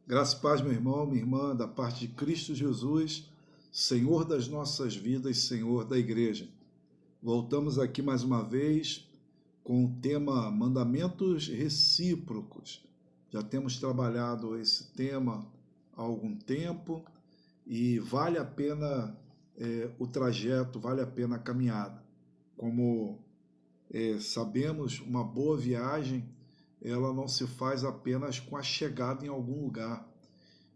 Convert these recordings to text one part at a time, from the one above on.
Graça e paz, meu irmão, minha irmã, da parte de Cristo Jesus, Senhor das nossas vidas, Senhor da igreja. Voltamos aqui mais uma vez com o tema Mandamentos Recíprocos. Já temos trabalhado esse tema há algum tempo e vale a pena o trajeto, vale a pena a caminhada. Como sabemos, uma boa viagem ela não se faz apenas com a chegada em algum lugar,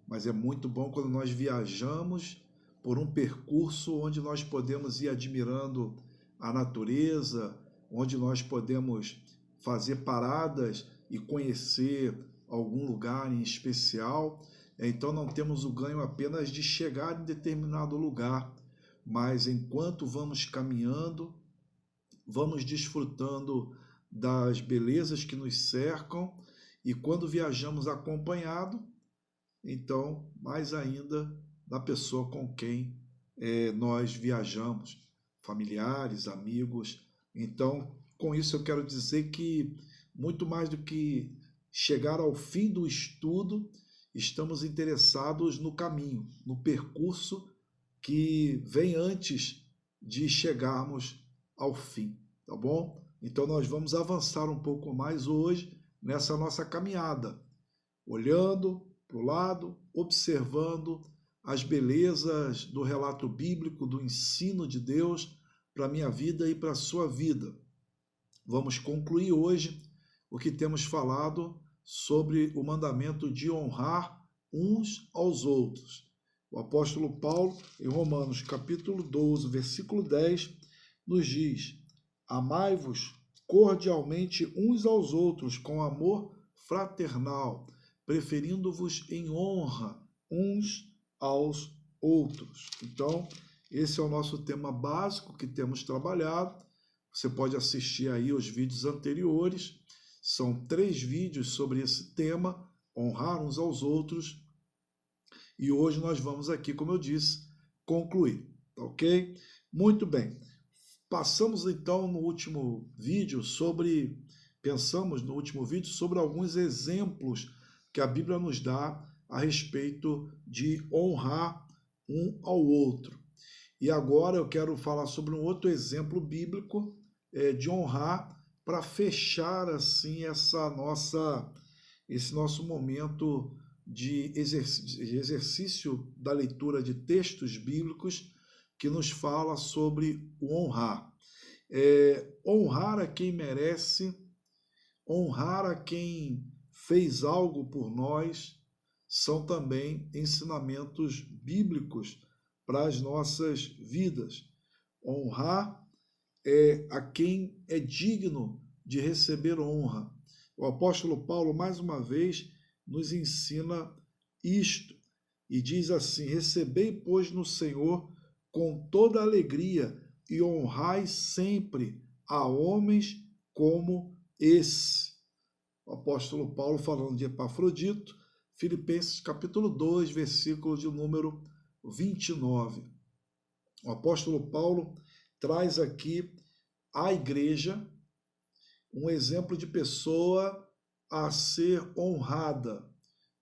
mas é muito bom quando nós viajamos por um percurso onde nós podemos ir admirando a natureza, onde nós podemos fazer paradas e conhecer algum lugar em especial. Então não temos o ganho apenas de chegar em determinado lugar, mas enquanto vamos caminhando, vamos desfrutando das belezas que nos cercam, e quando viajamos acompanhado, então mais ainda da pessoa com quem nós viajamos, familiares, amigos. Então, com isso eu quero dizer que muito mais do que chegar ao fim do estudo, estamos interessados no caminho, no percurso que vem antes de chegarmos ao fim, tá bom? Então nós vamos avançar um pouco mais hoje nessa nossa caminhada, olhando para o lado, observando as belezas do relato bíblico, do ensino de Deus para a minha vida e para a sua vida. Vamos concluir hoje o que temos falado sobre o mandamento de honrar uns aos outros. O apóstolo Paulo, em Romanos capítulo 12, versículo 10, nos diz: amai-vos cordialmente uns aos outros com amor fraternal, preferindo-vos em honra uns aos outros. Então, esse é o nosso tema básico que temos trabalhado. Você pode assistir aí os vídeos anteriores. São 3 vídeos sobre esse tema, honrar uns aos outros. E hoje nós vamos aqui, como eu disse, concluir, ok? Muito bem. Passamos então no último vídeo pensamos no último vídeo sobre alguns exemplos que a Bíblia nos dá a respeito de honrar um ao outro. E agora eu quero falar sobre um outro exemplo bíblico de honrar para fechar assim esse nosso momento de exercício da leitura de textos bíblicos que nos fala sobre o honrar. Honrar a quem merece, honrar a quem fez algo por nós, são também ensinamentos bíblicos para as nossas vidas. Honrar a quem é digno de receber honra. O apóstolo Paulo, mais uma vez, nos ensina isto e diz assim: recebei, pois, no Senhor com toda alegria e honrai sempre a homens como esse. O apóstolo Paulo falando de Epafrodito, Filipenses capítulo 2, versículo de número 29. O apóstolo Paulo traz aqui à igreja um exemplo de pessoa a ser honrada.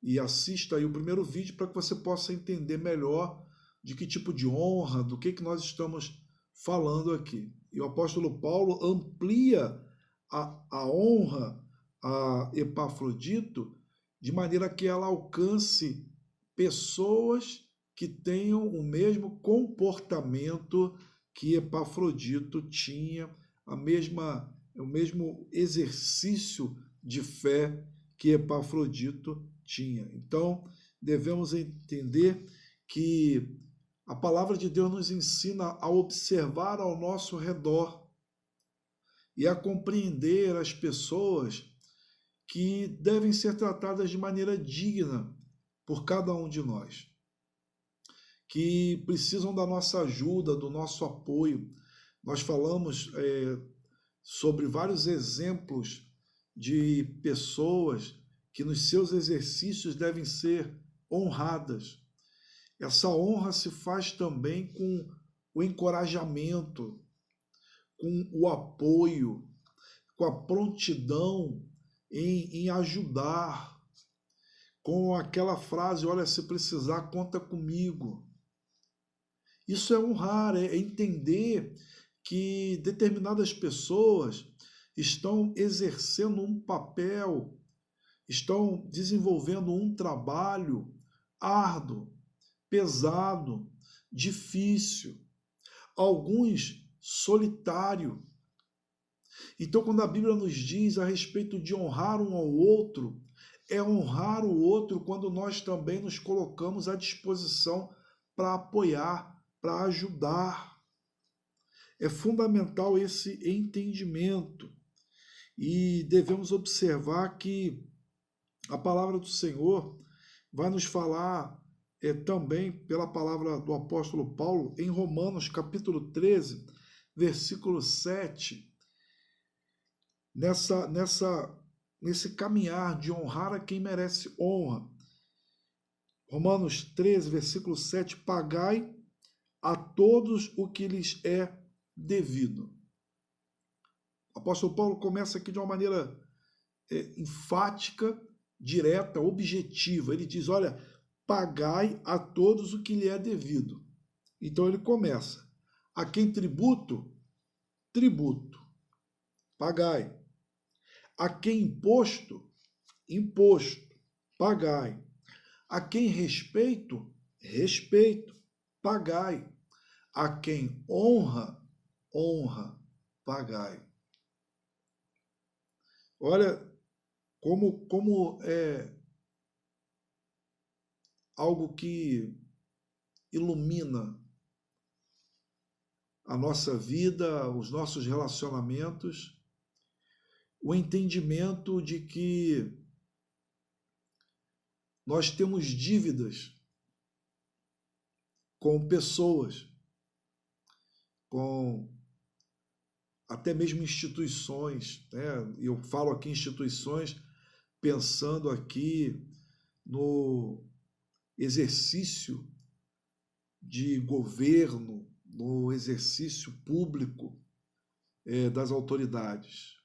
E assista aí o primeiro vídeo para que você possa entender melhor de que tipo de honra, do que nós estamos falando aqui. E o apóstolo Paulo amplia a honra a Epafrodito de maneira que ela alcance pessoas que tenham o mesmo comportamento que Epafrodito tinha, o mesmo exercício de fé que Epafrodito tinha. Então, devemos entender que a palavra de Deus nos ensina a observar ao nosso redor e a compreender as pessoas que devem ser tratadas de maneira digna por cada um de nós, que precisam da nossa ajuda, do nosso apoio. Nós falamos sobre vários exemplos de pessoas que nos seus exercícios devem ser honradas. Essa honra se faz também com o encorajamento, com o apoio, com a prontidão em ajudar, com aquela frase: olha, se precisar, conta comigo. Isso é honrar, é entender que determinadas pessoas estão exercendo um papel, estão desenvolvendo um trabalho árduo, pesado, difícil, alguns solitário. Então, quando a Bíblia nos diz a respeito de honrar um ao outro, é honrar o outro quando nós também nos colocamos à disposição para apoiar, para ajudar. É fundamental esse entendimento e devemos observar que a palavra do Senhor vai nos falar também pela palavra do apóstolo Paulo em Romanos capítulo 13, versículo 7, nesse caminhar de honrar a quem merece honra. Romanos 13, versículo 7, pagai a todos o que lhes é devido. O apóstolo Paulo começa aqui de uma maneira enfática, direta, objetiva. Ele diz, olha, pagai a todos o que lhe é devido. Então ele começa, a quem tributo, tributo, pagai. A quem imposto, imposto, pagai. A quem respeito, respeito, pagai. A quem honra, honra, pagai. Olha como é algo que ilumina a nossa vida, os nossos relacionamentos, o entendimento de que nós temos dívidas com pessoas, com até mesmo instituições, né? Eu falo aqui instituições pensando aqui no exercício de governo, no exercício público das autoridades.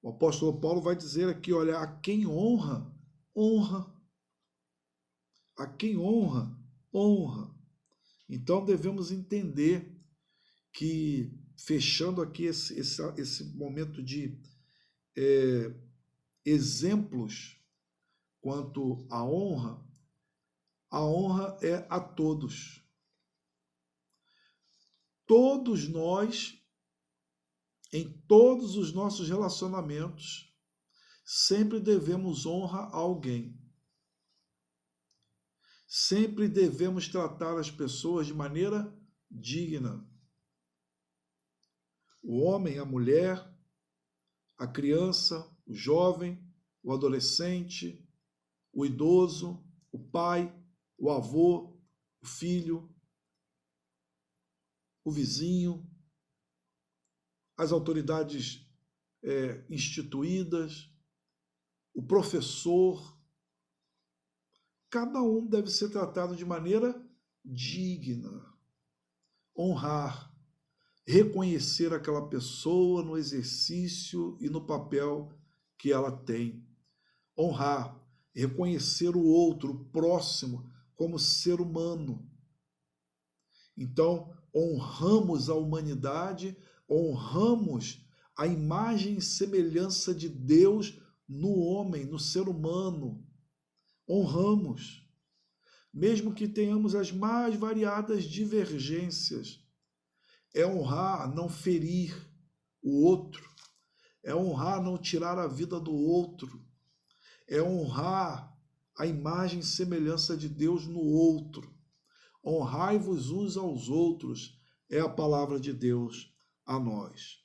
O apóstolo Paulo vai dizer aqui, olha, a quem honra, honra. A quem honra, honra. Então devemos entender que, fechando aqui esse momento de exemplos quanto à honra, a honra é a todos. Todos nós, em todos os nossos relacionamentos, sempre devemos honra a alguém. Sempre devemos tratar as pessoas de maneira digna. O homem, a mulher, a criança, o jovem, o adolescente, o idoso, o pai, o avô, o filho, o vizinho, as autoridades instituídas, o professor. Cada um deve ser tratado de maneira digna. Honrar, reconhecer aquela pessoa no exercício e no papel que ela tem. Honrar, reconhecer o outro, o próximo, como ser humano. Então, honramos a humanidade, honramos a imagem e semelhança de Deus no homem, no ser humano. Honramos, mesmo que tenhamos as mais variadas divergências. É honrar não ferir o outro, é honrar não tirar a vida do outro, é honrar a imagem e semelhança de Deus no outro. Honrai-vos uns aos outros, é a palavra de Deus a nós.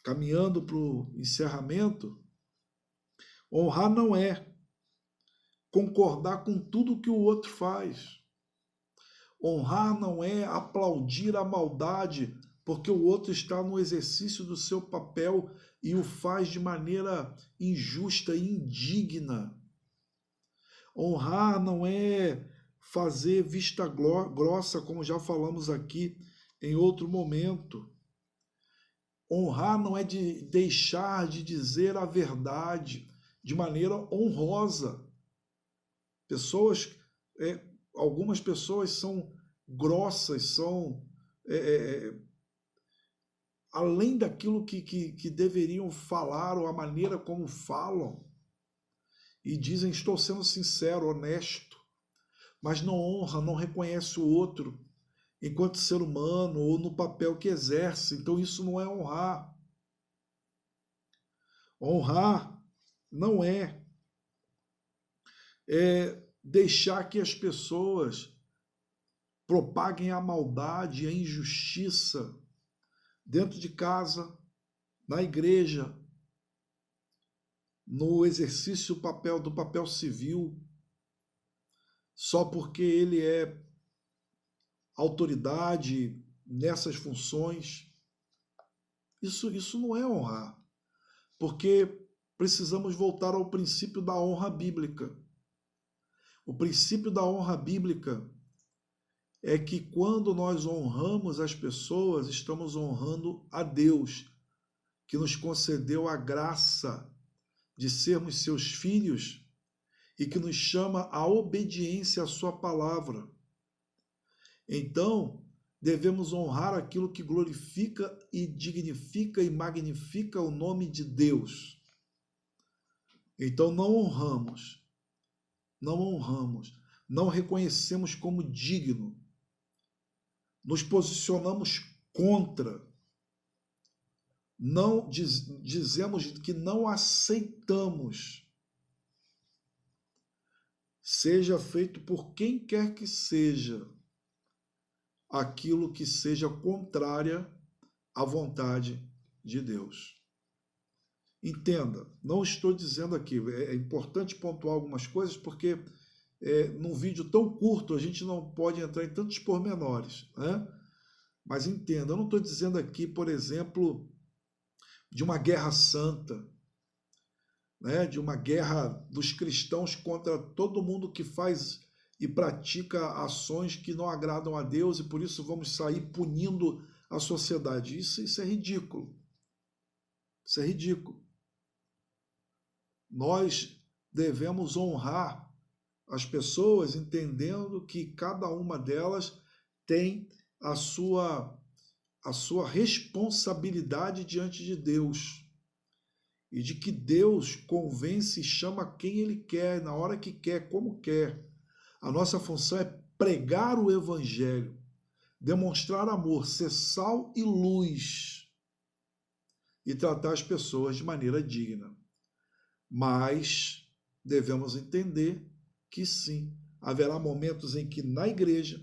Caminhando para o encerramento, honrar não é concordar com tudo que o outro faz. Honrar não é aplaudir a maldade porque o outro está no exercício do seu papel e o faz de maneira injusta e indigna. Honrar não é fazer vista grossa, como já falamos aqui em outro momento. Honrar não é de deixar de dizer a verdade, de maneira honrosa. Algumas pessoas são grossas, são além daquilo que deveriam falar ou a maneira como falam, e dizem: estou sendo sincero, honesto, mas não honra, não reconhece o outro enquanto ser humano ou no papel que exerce. Então isso não é honrar. Honrar não é deixar que as pessoas propaguem a maldade, a injustiça dentro de casa, na igreja, no exercício do papel civil, só porque ele é autoridade nessas funções. Isso não é honrar, porque precisamos voltar ao princípio da honra bíblica. O princípio da honra bíblica é que quando nós honramos as pessoas, estamos honrando a Deus, que nos concedeu a graça de sermos seus filhos e que nos chama à obediência à sua palavra. Então, devemos honrar aquilo que glorifica e dignifica e magnifica o nome de Deus. Então, não honramos, não reconhecemos como digno, nos posicionamos contra, não dizemos que não aceitamos, seja feito por quem quer que seja, aquilo que seja contrária à vontade de Deus. Entenda, não estou dizendo aqui, é importante pontuar algumas coisas, porque num vídeo tão curto a gente não pode entrar em tantos pormenores, né? Mas entenda, eu não estou dizendo aqui, por exemplo, de uma guerra santa, né? De uma guerra dos cristãos contra todo mundo que faz e pratica ações que não agradam a Deus e por isso vamos sair punindo a sociedade. Isso é ridículo. Isso é ridículo. Nós devemos honrar as pessoas entendendo que cada uma delas tem a sua responsabilidade diante de Deus e de que Deus convence e chama quem Ele quer, na hora que quer, como quer. A nossa função é pregar o Evangelho, demonstrar amor, ser sal e luz e tratar as pessoas de maneira digna. Mas devemos entender que sim, haverá momentos em que na igreja,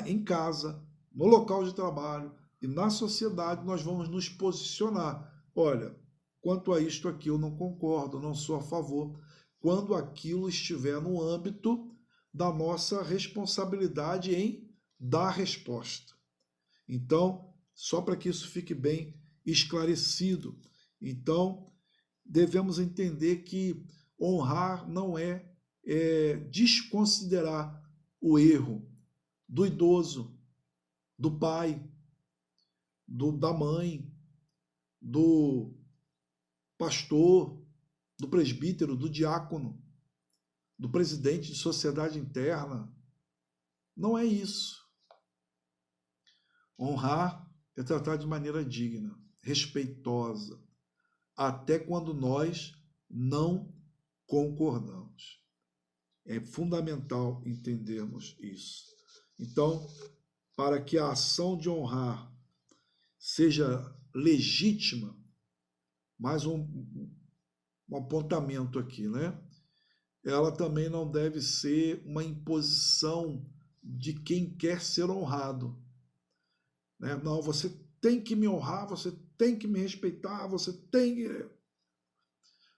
em casa, no local de trabalho e na sociedade nós vamos nos posicionar. Olha, quanto a isto aqui eu não concordo, não sou a favor, quando aquilo estiver no âmbito da nossa responsabilidade em dar resposta. Então, só para que isso fique bem esclarecido, então devemos entender que honrar não é desconsiderar o erro do idoso, do pai, da mãe, do pastor, do presbítero, do diácono, do presidente de sociedade interna. Não é isso. Honrar é tratar de maneira digna, respeitosa, até quando nós não concordamos. É fundamental entendermos isso. Então, para que a ação de honrar seja legítima, mais um apontamento aqui, né? Ela também não deve ser uma imposição de quem quer ser honrado, né? Não, você tem que me honrar, você tem que me respeitar, você tem que...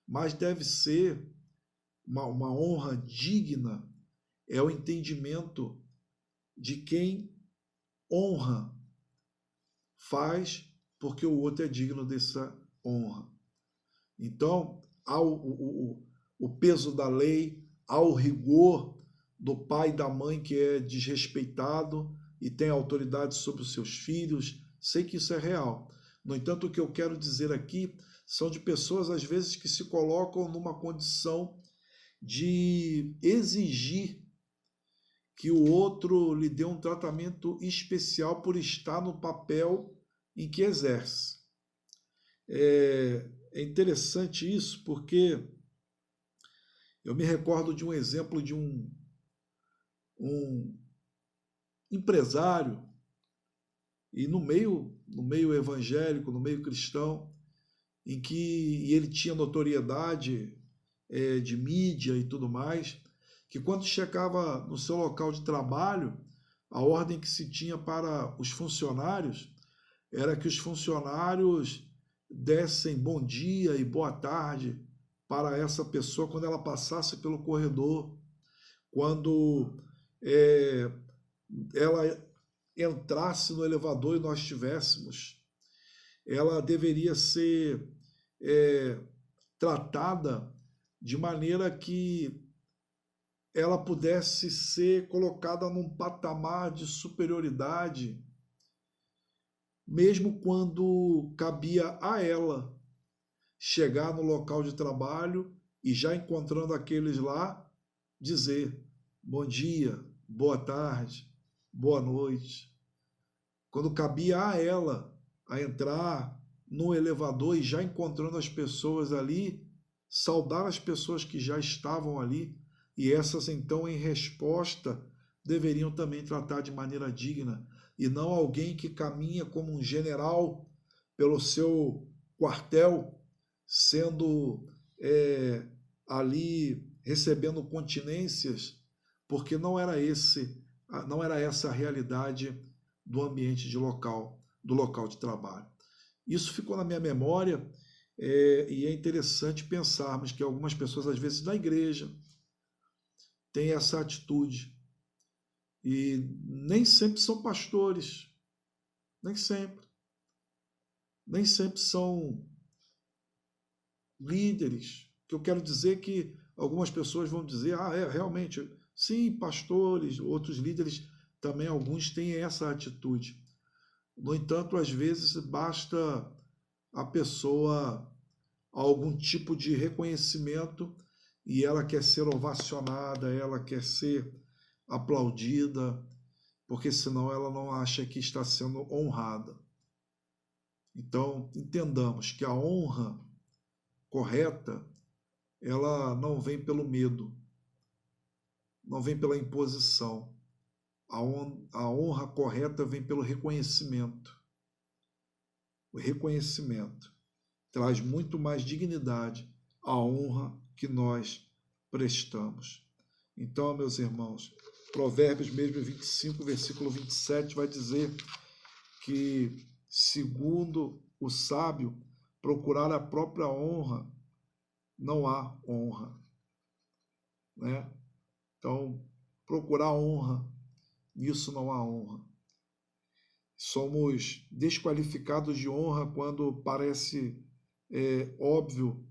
Mas deve ser uma honra digna, é o entendimento de quem honra faz porque o outro é digno dessa honra. Então, há o peso da lei, há o rigor do pai e da mãe que é desrespeitado e tem autoridade sobre os seus filhos. Sei que isso é real. No entanto, o que eu quero dizer aqui são de pessoas, às vezes, que se colocam numa condição de exigir que o outro lhe dê um tratamento especial por estar no papel em que exerce. É interessante isso porque eu me recordo de um exemplo de um empresário, e no meio evangélico, no meio cristão, em que ele tinha notoriedade de mídia e tudo mais, que quando chegava no seu local de trabalho, a ordem que se tinha para os funcionários era que os funcionários dessem bom dia e boa tarde para essa pessoa quando ela passasse pelo corredor, quando ela entrasse no elevador e nós estivéssemos. Ela deveria ser tratada de maneira que ela pudesse ser colocada num patamar de superioridade, mesmo quando cabia a ela chegar no local de trabalho e, já encontrando aqueles lá, dizer bom dia, boa tarde, boa noite. Quando cabia a ela a entrar no elevador e, já encontrando as pessoas ali, saudar as pessoas que já estavam ali, e essas então, em resposta, deveriam também tratar de maneira digna, e não alguém que caminha como um general pelo seu quartel, sendo ali recebendo continências, porque não era essa a realidade do ambiente do local de trabalho. Isso ficou na minha memória, e é interessante pensarmos que algumas pessoas, às vezes, na igreja, têm essa atitude. E nem sempre são pastores, nem sempre. Nem sempre são líderes. Que eu quero dizer que algumas pessoas vão dizer, realmente, sim, pastores, outros líderes também, alguns têm essa atitude. No entanto, às vezes basta a pessoa algum tipo de reconhecimento e ela quer ser ovacionada, ela quer ser aplaudida, porque senão ela não acha que está sendo honrada. Então, entendamos que a honra correta, ela não vem pelo medo, não vem pela imposição. A honra correta vem pelo reconhecimento. O reconhecimento traz muito mais dignidade à honra que nós prestamos. Então, meus irmãos, Provérbios mesmo 25, versículo 27, vai dizer que, segundo o sábio, procurar a própria honra, não há honra. Né? Então, procurar honra, nisso não há honra. Somos desqualificados de honra quando parece óbvio,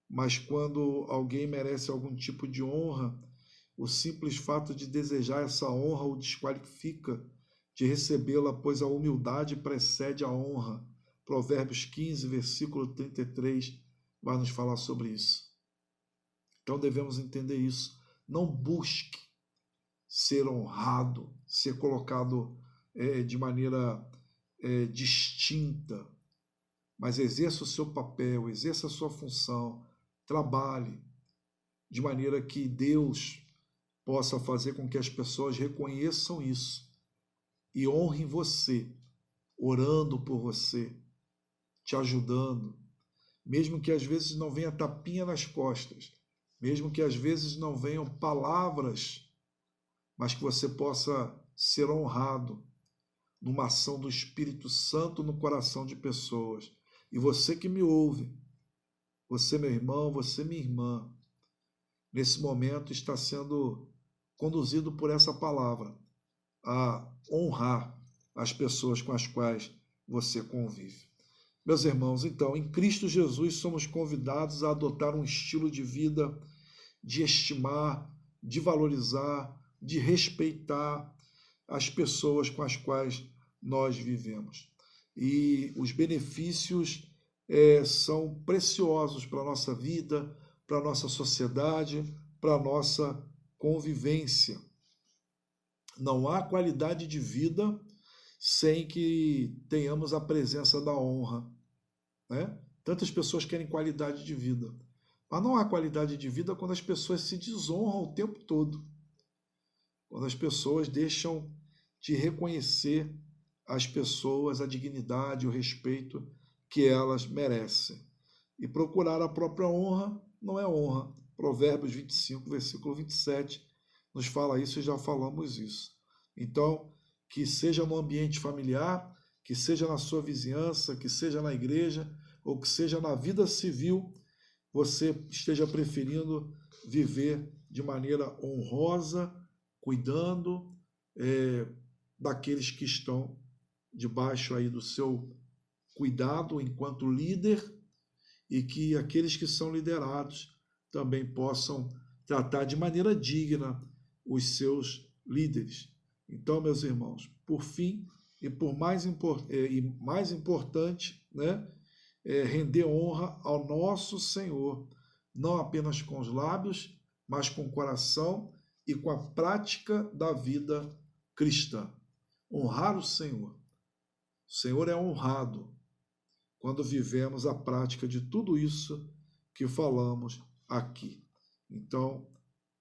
mas quando alguém merece algum tipo de honra, o simples fato de desejar essa honra o desqualifica de recebê-la, pois a humildade precede a honra. Provérbios 15, versículo 33, vai nos falar sobre isso. Então devemos entender isso. Não busque ser honrado, ser colocado de maneira distinta, mas exerça o seu papel, exerça a sua função, trabalhe de maneira que Deus possa fazer com que as pessoas reconheçam isso e honrem você, orando por você, te ajudando, mesmo que às vezes não venha tapinha nas costas, mesmo que às vezes não venham palavras, mas que você possa ser honrado numa ação do Espírito Santo no coração de pessoas. E você que me ouve, você, meu irmão, você, minha irmã, nesse momento está sendo conduzido por essa palavra a honrar as pessoas com as quais você convive. Meus irmãos, então, em Cristo Jesus somos convidados a adotar um estilo de vida de estimar, de valorizar, de respeitar as pessoas com as quais nós vivemos. E os benefícios são preciosos para a nossa vida, para a nossa sociedade, para a nossa convivência. Não há qualidade de vida sem que tenhamos a presença da honra, né? Tantas pessoas querem qualidade de vida, mas não há qualidade de vida quando as pessoas se desonram o tempo todo, quando as pessoas deixam de reconhecer as pessoas, a dignidade, o respeito que elas merecem. E procurar a própria honra não é honra. Provérbios 25, versículo 27, nos fala isso e já falamos isso. Então, que seja no ambiente familiar, que seja na sua vizinhança, que seja na igreja, ou que seja na vida civil, você esteja preferindo viver de maneira honrosa, cuidando daqueles que estão debaixo aí do seu cuidado enquanto líder, e que aqueles que são liderados também possam tratar de maneira digna os seus líderes. Então, meus irmãos, por fim, e por mais importante, né, render honra ao nosso Senhor, não apenas com os lábios, mas com o coração e com a prática da vida cristã. Honrar o Senhor. O Senhor é honrado quando vivemos a prática de tudo isso que falamos aqui. Então,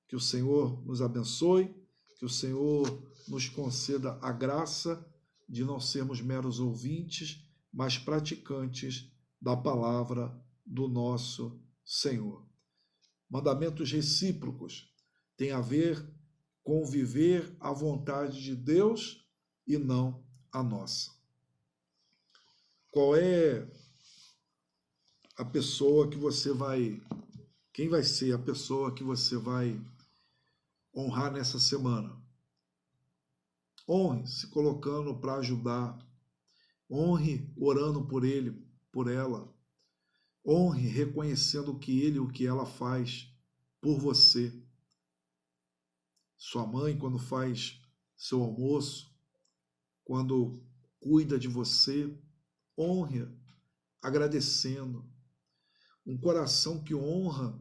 que o Senhor nos abençoe, que o Senhor nos conceda a graça de não sermos meros ouvintes, mas praticantes da palavra do nosso Senhor. Mandamentos recíprocos têm a ver com viver a vontade de Deus e não a nossa. Qual é a pessoa que você vai... Quem vai ser a pessoa que você vai honrar nessa semana? Honre se colocando para ajudar. Honre orando por ele, por ela. Honre reconhecendo o que ele, o que ela faz por você. Sua mãe, quando faz seu almoço, quando cuida de você, honre agradecendo. Um coração que honra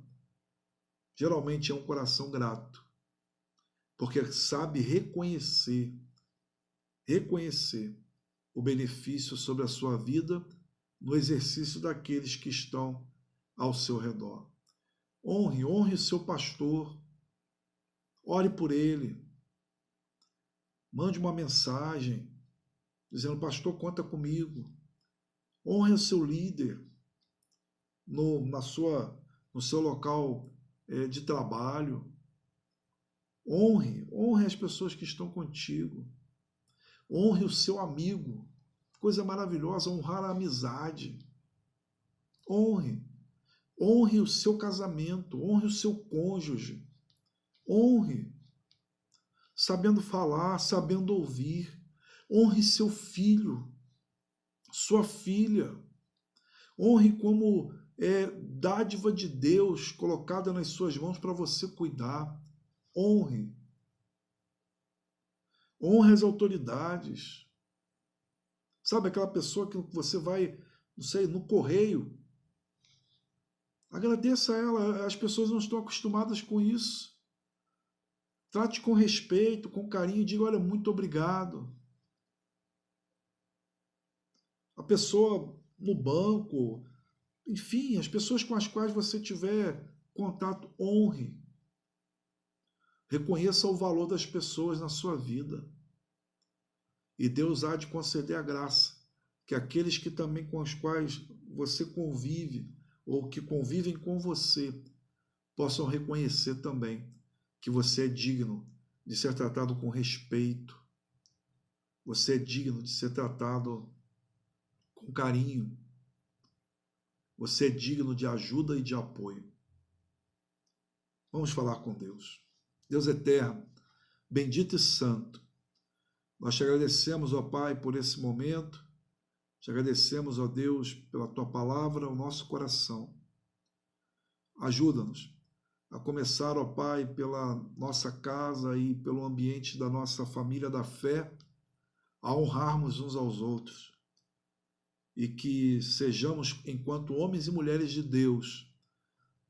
geralmente é um coração grato, porque sabe reconhecer o benefício sobre a sua vida no exercício daqueles que estão ao seu redor. Honre o seu pastor, ore por ele, mande uma mensagem dizendo: pastor, conta comigo. Honre o seu líder no seu local de trabalho. Honre as pessoas que estão contigo. Honre o seu amigo. Coisa maravilhosa, honrar a amizade. Honre o seu casamento, honre o seu cônjuge. Honre, sabendo falar, sabendo ouvir. Honre seu filho, sua filha. Honre como dádiva de Deus colocada nas suas mãos para você cuidar. Honre as autoridades. Sabe aquela pessoa que você vai, não sei, no correio? Agradeça a ela, as pessoas não estão acostumadas com isso. Trate com respeito, com carinho, diga: olha, muito obrigado. A pessoa no banco, enfim, as pessoas com as quais você tiver contato, honre. Reconheça o valor das pessoas na sua vida. E Deus há de conceder a graça que aqueles que também com os quais você convive ou que convivem com você possam reconhecer também que você é digno de ser tratado com respeito. Você é digno de ser tratado com carinho. Você é digno de ajuda e de apoio. Vamos falar com Deus. Deus eterno, bendito e santo, nós te agradecemos, ó Pai, por esse momento. Te agradecemos, ó Deus, pela tua palavra ao nosso coração. Ajuda-nos a começar, ó Pai, pela nossa casa e pelo ambiente da nossa família da fé, a honrarmos uns aos outros. e que sejamos, enquanto homens e mulheres de Deus,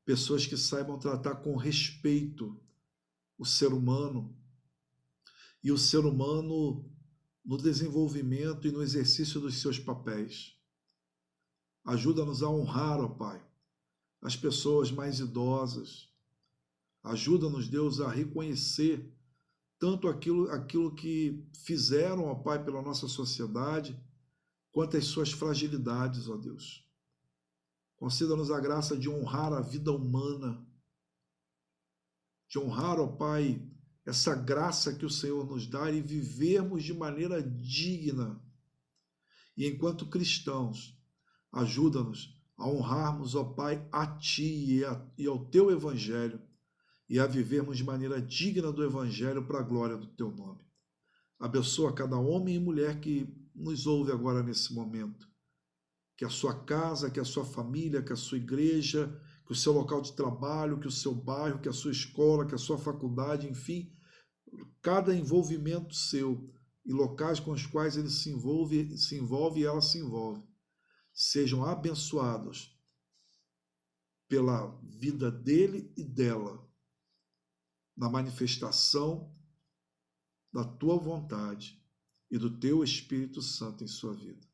pessoas que saibam tratar com respeito o ser humano, e o ser humano no desenvolvimento e no exercício dos seus papéis. Ajuda-nos a honrar, ó Pai, as pessoas mais idosas. Ajuda-nos, Deus, a reconhecer tanto aquilo que fizeram, ó Pai, pela nossa sociedade, quanto as suas fragilidades, ó Deus. Conceda-nos a graça de honrar a vida humana, de honrar, ó Pai, essa graça que o Senhor nos dá e vivermos de maneira digna. E enquanto cristãos, ajuda-nos a honrarmos, ó Pai, a Ti e ao Teu Evangelho e a vivermos de maneira digna do Evangelho para a glória do Teu nome. Abençoa cada homem e mulher que nos ouve agora nesse momento. Que a sua casa, que a sua família, que a sua igreja, que o seu local de trabalho, que o seu bairro, que a sua escola, que a sua faculdade, enfim, cada envolvimento seu e locais com os quais ele se envolve e ela se envolve, sejam abençoados pela vida dele e dela, na manifestação da tua vontade e do teu Espírito Santo em sua vida.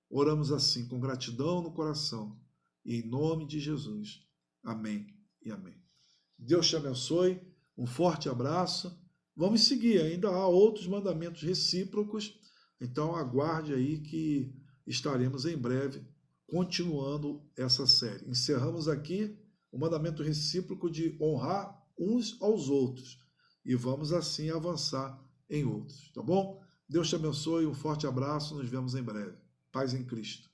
Oramos assim, com gratidão no coração, e em nome de Jesus. Amém e amém. Deus te abençoe, um forte abraço. Vamos seguir, ainda há outros mandamentos recíprocos, então aguarde aí que estaremos em breve continuando essa série. Encerramos aqui o mandamento recíproco de honrar uns aos outros e vamos assim avançar em outros, tá bom? Deus te abençoe, um forte abraço, nos vemos em breve. Paz em Cristo.